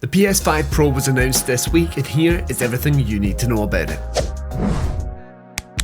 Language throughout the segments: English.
The PS5 Pro was announced this week, and here is everything you need to know about it.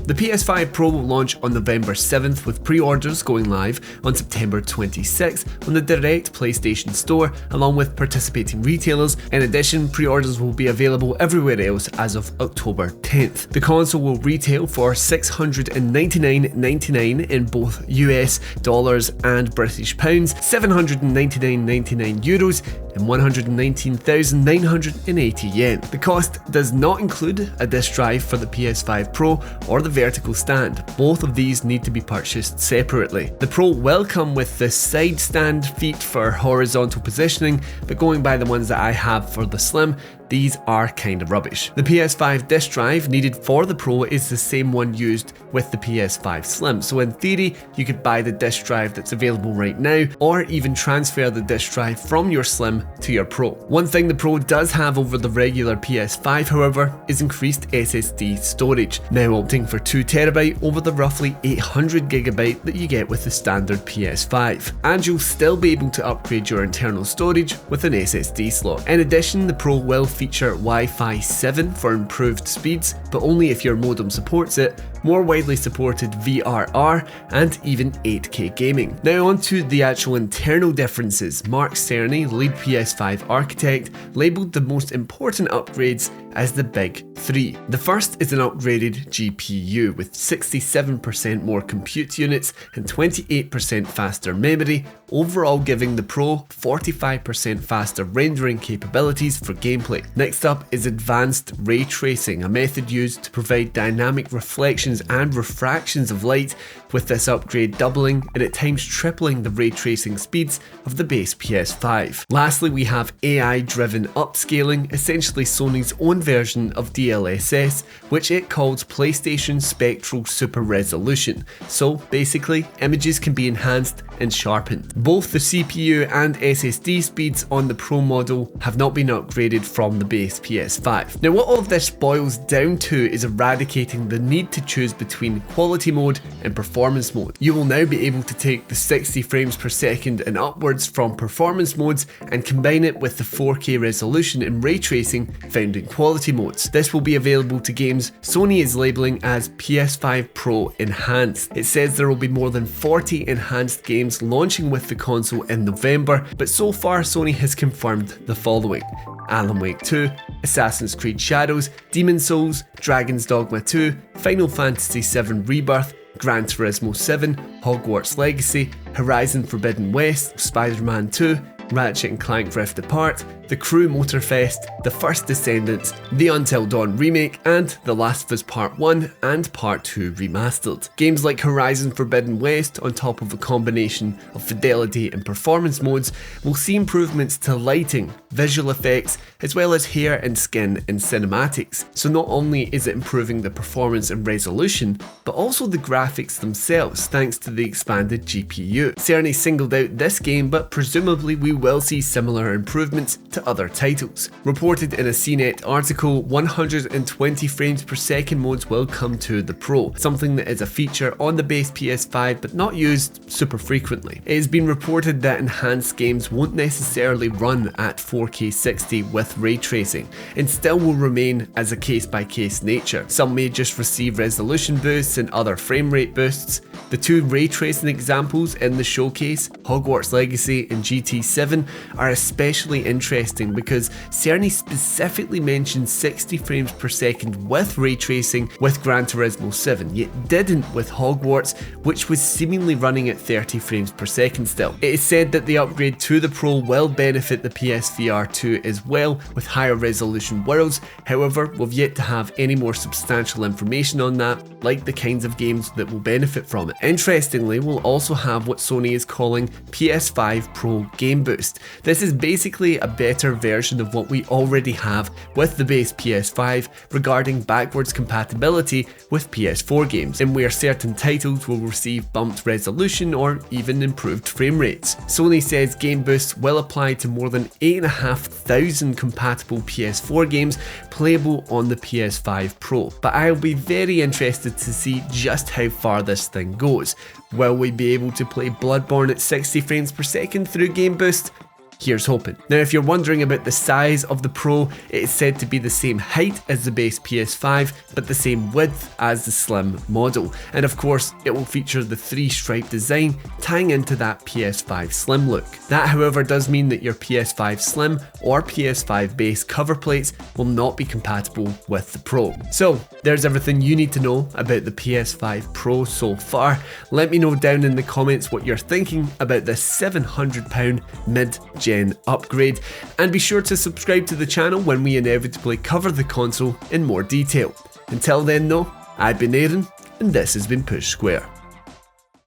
The PS5 Pro will launch on November 7th, with pre-orders going live on September 26th on the direct PlayStation Store, along with participating retailers. In addition, pre-orders will be available everywhere else as of October 10th. The console will retail for $699.99 in both US dollars and British pounds, €799.99 and 119,980 yen. The cost does not include a disc drive for the PS5 Pro or the vertical stand. Both of these need to be purchased separately. The Pro will come with the side stand feet for horizontal positioning, but going by the ones that I have for the Slim, these are kinda rubbish. The PS5 disc drive needed for the Pro is the same one used with the PS5 Slim, so in theory you could buy the disc drive that's available right now, or even transfer the disc drive from your Slim to your Pro. One thing the Pro does have over the regular PS5, however, is increased SSD storage, now opting for 2TB over the roughly 800GB that you get with the standard PS5, and you'll still be able to upgrade your internal storage with an SSD slot. In addition, the Pro will feature Wi-Fi 7 for improved speeds, but only if your modem supports it, more widely supported VRR, and even 8K gaming. Now onto the actual internal differences. Mark Cerny, lead PS5 architect, labelled the most important upgrades as the big three. The first is an upgraded GPU with 67% more compute units and 28% faster memory, overall giving the Pro 45% faster rendering capabilities for gameplay. Next up is advanced ray tracing, a method used to provide dynamic reflections and refractions of light, with this upgrade doubling and at times tripling the ray tracing speeds of the base PS5. Lastly, we have AI-driven upscaling, essentially Sony's own version of DLSS, which it calls PlayStation Spectral Super Resolution. So basically, images can be enhanced and sharpened. Both the CPU and SSD speeds on the Pro model have not been upgraded from the base PS5. Now what all of this boils down to is eradicating the need to choose between quality mode and performance mode. You will now be able to take the 60 frames per second and upwards from performance modes and combine it with the 4K resolution and ray tracing found in quality modes. This will be available to games Sony is labelling as PS5 Pro Enhanced. It says there will be more than 40 enhanced games launching with the console in November, but so far Sony has confirmed the following: Alan Wake 2, Assassin's Creed Shadows, Demon's Souls, Dragon's Dogma 2, Final Fantasy VII Rebirth, Gran Turismo 7, Hogwarts Legacy, Horizon Forbidden West, Spider-Man 2, Ratchet & Clank Rift Apart, The Crew Motorfest, The First Descendants, The Until Dawn Remake, and The Last of Us Part 1 and Part 2 Remastered. Games like Horizon Forbidden West, on top of a combination of fidelity and performance modes, will see improvements to lighting, visual effects, as well as hair and skin and cinematics. So not only is it improving the performance and resolution, but also the graphics themselves thanks to the expanded GPU. Cerny singled out this game, but presumably we will see similar improvements to other titles. Reported in a CNET article, 120 frames per second modes will come to the Pro, something that is a feature on the base PS5 but not used super frequently. It has been reported that enhanced games won't necessarily run at 4K 60 with ray tracing, and still will remain as a case-by-case nature. Some may just receive resolution boosts and other frame rate boosts. The two ray tracing examples in the showcase, Hogwarts Legacy and GT7, are especially interesting because Cerny specifically mentioned 60 frames per second with ray tracing with Gran Turismo 7, yet didn't with Hogwarts, which was seemingly running at 30 frames per second still. It is said that the upgrade to the Pro will benefit the PSVR 2 as well, with higher resolution worlds. However, we've yet to have any more substantial information on that, like the kinds of games that will benefit from it. Interestingly, we'll also have what Sony is calling PS5 Pro Game Boost. This is basically a better version of what we already have with the base PS5 regarding backwards compatibility with PS4 games, and where certain titles will receive bumped resolution or even improved frame rates. Sony says Game Boost will apply to more than 8,500 compatible PS4 games playable on the PS5 Pro, but I'll be very interested to see just how far this thing goes. Will we be able to play Bloodborne at 60 frames per second through Game Boost? Here's hoping. Now, if you're wondering about the size of the Pro, it is said to be the same height as the base PS5, but the same width as the Slim model. And of course, it will feature the 3-stripe design, tying into that PS5 Slim look. That, however, does mean that your PS5 Slim or PS5 base cover plates will not be compatible with the Pro. So, there's everything you need to know about the PS5 Pro so far. Let me know down in the comments what you're thinking about this £700 mid-gen upgrade, and be sure to subscribe to the channel when we inevitably cover the console in more detail. Until then though, I've been Aaron, and this has been Push Square.